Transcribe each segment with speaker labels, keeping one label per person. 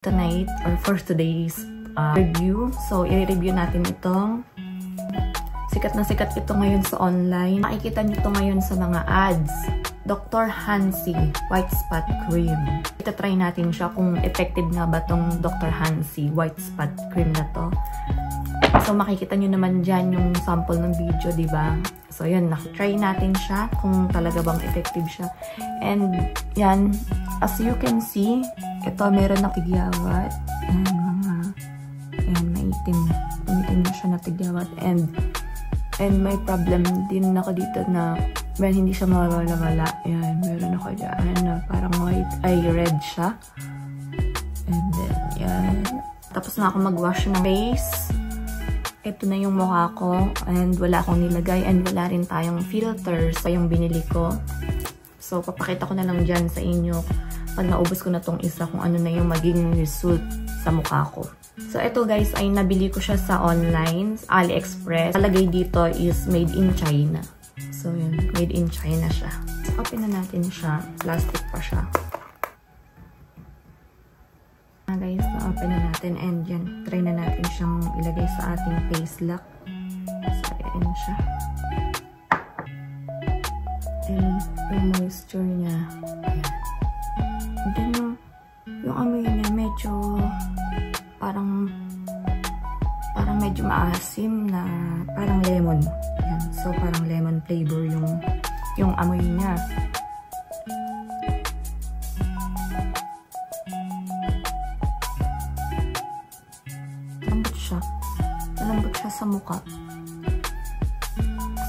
Speaker 1: Tonight or for today's review. So, i-review natin itong sikat na sikat ito ngayon sa online. Makikita nyo ito ngayon sa mga ads. Dr. Hansi White Spot Cream. Ita-try natin siya kung effective nga ba tong Dr. Hansi White Spot Cream na to. So, makikita nyo naman dyan yung sample ng video, diba? So, yun. Try natin siya kung talaga bang effective siya. And, yan. As you can see, ito meron na tigyawat. Ayan, maitim. Umitim na siya na tigyawat. And may problem din ako dito na hindi siya mawala-wala. Ayan, meron ako dyan na parang white, red siya. And then, yan. Tapos na ako mag-wash ng face. Ito na yung mukha ko. And wala akong nilagay. And wala rin tayong filters pa yung binili ko. So, papakita ko na lang dyan sa inyo pag naubos ko na tong isa kung ano na yung magiging result sa mukha ko. So, ito guys ay nabili ko siya sa online, AliExpress. Talagay dito is made in China. So, yun. Made in China siya. So, open na natin siya. Plastic pa siya. Guys, na-open na natin. And yan, try na natin siyang ilagay sa ating face lock. So, yan siya. And yung moisture niya. Ayan. And then yung amoy niya medyo parang medyo maasim na parang lemon. Ayan. So, parang lemon flavor yung amoy niya. Malambot siya sa mukha.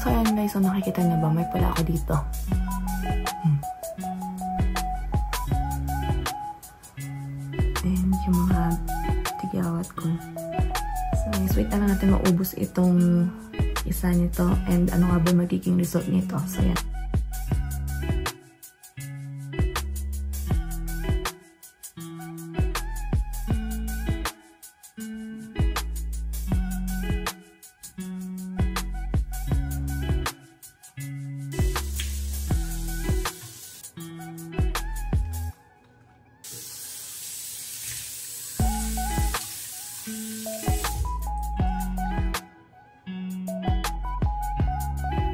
Speaker 1: So, ayan guys. So, nakikita niyo ba? May pula ako dito. And yung mga tigyawat ko. So, guys, wait na lang natin maubos itong isa nito. And ano nga ba magiging result nito. So, yan.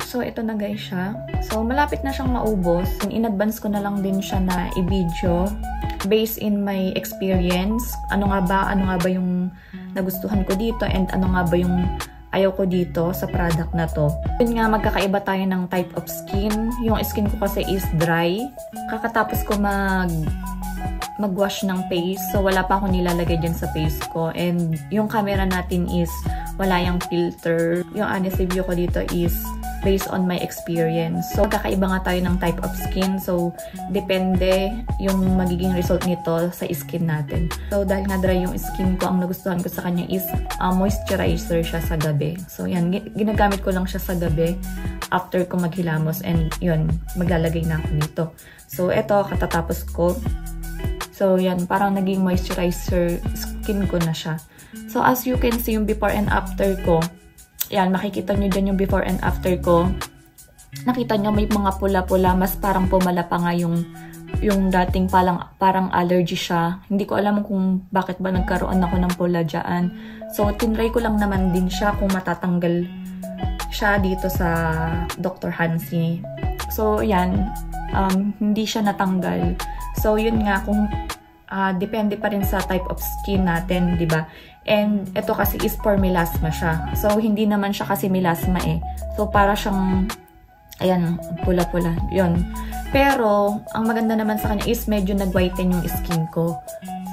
Speaker 1: So, ito na guys siya. So, malapit na siyang maubos. In-advance ko na lang din siya na i-video based in my experience. Ano nga ba yung nagustuhan ko dito and ano nga ba yung ayaw ko dito sa product na to. Yun nga, magkakaiba tayo ng type of skin. Yung skin ko kasi is dry. Kakatapos ko mag-wash ng face. So, wala pa akong nilalagay dyan sa face ko. And yung camera natin is wala yung filter. Yung honest review ko dito is based on my experience. So, kakaiba nga tayo ng type of skin. So, depende yung magiging result nito sa skin natin. So, dahil nga dry yung skin ko, ang nagustuhan ko sa kanya is moisturizer siya sa gabi. So, yan. Ginagamit ko lang siya sa gabi after ko maghilamos. And, yun. Maglalagay na ako nito. So, eto, katatapos ko. So, yan. Parang naging moisturizer skin ko na siya. So, as you can see, yung before and after ko, yan, makikita nyo dyan yung before and after ko. Nakita nyo may mga pula-pula, mas parang pumala pa nga yung dating parang allergy siya. Hindi ko alam kung bakit ba nagkaroon ako ng pula dyan. So, tinry ko lang naman din siya kung matatanggal siya dito sa Dr. Hansi. So, yan, hindi siya natanggal. So, yun nga, kung depende pa rin sa type of skin natin, di ba? And ito kasi is for melasma siya. So, hindi naman siya kasi melasma eh. So, para siyang, ayan, pula-pula. Yun. Pero, ang maganda naman sa kanya is medyo nag-whiten yung skin ko.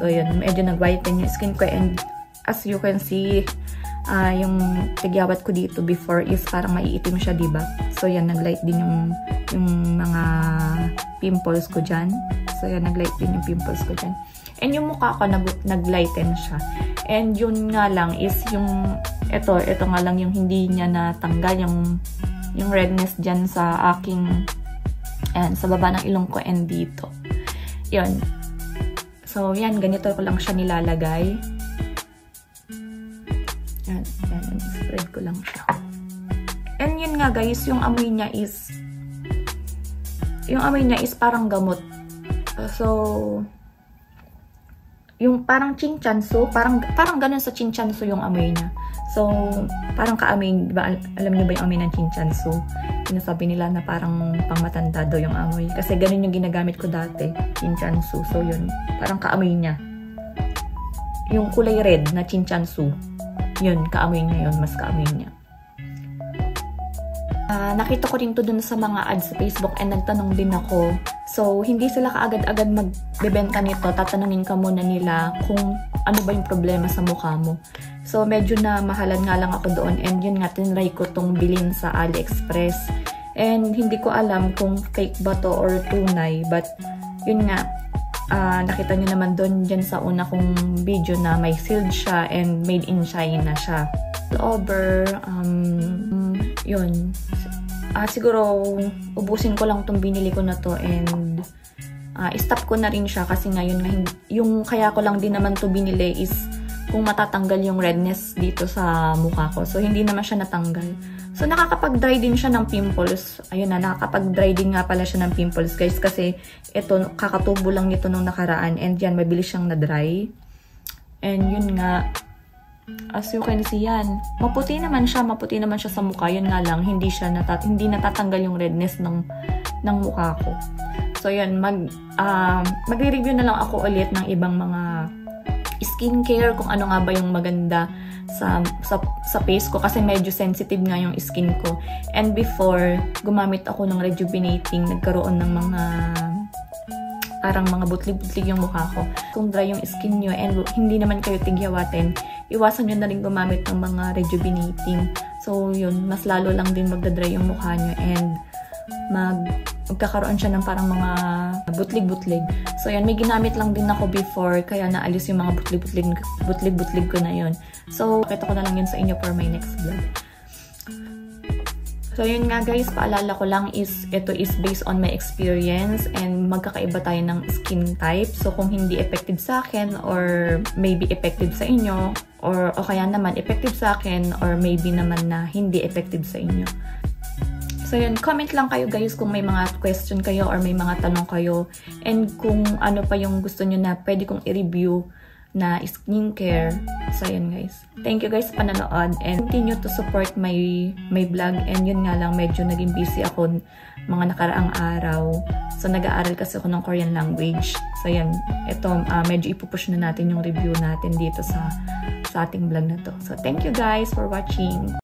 Speaker 1: So, yun. Medyo nag-whiten yung skin ko. And as you can see, yung tigyawat ko dito before is parang maiitim siya, diba? So, yan. Nag-light din yung mga pimples ko dyan. So, yan. Nag-light din yung pimples ko dyan. And yung mukha ko, nag-lighten siya. And yun nga lang is yung, ito nga lang yung hindi niya natanggal, yung redness dyan sa aking, ayan, sa baba ng ilong ko and dito. Yun. So, yan, ganito ko lang siya nilalagay. Yan, spread ko lang siya. And yun nga guys, yung amoy niya is parang gamot. So, yung parang chinchansu, parang ganun sa chinchansu yung amoy niya. So, parang kaamoy, diba, alam niyo ba yung amoy ng chinchansu? Sinasabi nila na parang pangmatanda daw yung amoy. Kasi ganun yung ginagamit ko dati, chinchansu. So, yun, parang kaamoy niya. Yung kulay red na chinchansu, yun, kaamoy niya yun, mas kaamoy niya. Nakita ko rin to dun sa mga ads sa Facebook and nagtanong din ako. So, hindi sila kaagad-agad magbebenta nito. Tatanungin ka muna nila kung ano ba yung problema sa mukha mo. So, medyo na mahalan nga lang ako doon and yun nga, tinry ko tong bilhin sa AliExpress. And hindi ko alam kung fake ba to or tunay. But, yun nga, nakita nyo naman doon dyan sa una kong video na may sealed siya and made in China siya. Over, yun. Siguro, ubusin ko lang itong binili ko na to and stop ko na rin siya kasi ngayon, yung kaya ko lang din naman to binili is kung matatanggal yung redness dito sa mukha ko. So, hindi naman siya natanggal. So, nakakapag-dry din siya ng pimples. Ayun na, nakakapag-dry din nga pala siya ng pimples, guys. Kasi, ito, kakatubo lang nito nung nakaraan. And yan, mabilis siyang na-dry. And yun nga, as you can see yan, maputi naman siya sa mukha. Yun nga lang, hindi natatanggal yung redness ng mukha ko. So yun, magre-review na lang ako ulit ng ibang mga skincare, kung ano nga ba yung maganda sa face ko kasi medyo sensitive nga yung skin ko. And before, gumamit ako ng rejuvenating, nagkaroon ng mga parang mga butlig-butlig yung mukha ko. Kung dry yung skin nyo and hindi naman kayo tigyawatin, iwasan nyo na rin gumamit ng mga rejuvenating. So, yun, mas lalo lang din magdadry yung mukha nyo and magkakaroon siya ng parang mga butlig-butlig. So, yan, may ginamit lang din ako before, kaya naalis yung mga butlig-butlig ko na yun. So, pakita ko na lang yun sa inyo for my next vlog. So, yun nga guys, paalala ko lang is, ito is based on my experience and magkakaiba tayo ng skin type. So, kung hindi effective sa akin or maybe effective sa inyo or kaya naman effective sa akin or maybe naman na hindi effective sa inyo. So, yun, comment lang kayo guys kung may mga question kayo or may mga tanong kayo and kung ano pa yung gusto nyo na pwede kong i-review na skincare. So, yun guys. Thank you guys sa pananood and continue to support my vlog. And yun nga lang, medyo naging busy ako mga nakaraang araw. So, nag-aaral kasi ako ng Korean language. So, yan. Ito, medyo ipupush na natin yung review natin dito sa ating vlog na to. So, thank you guys for watching.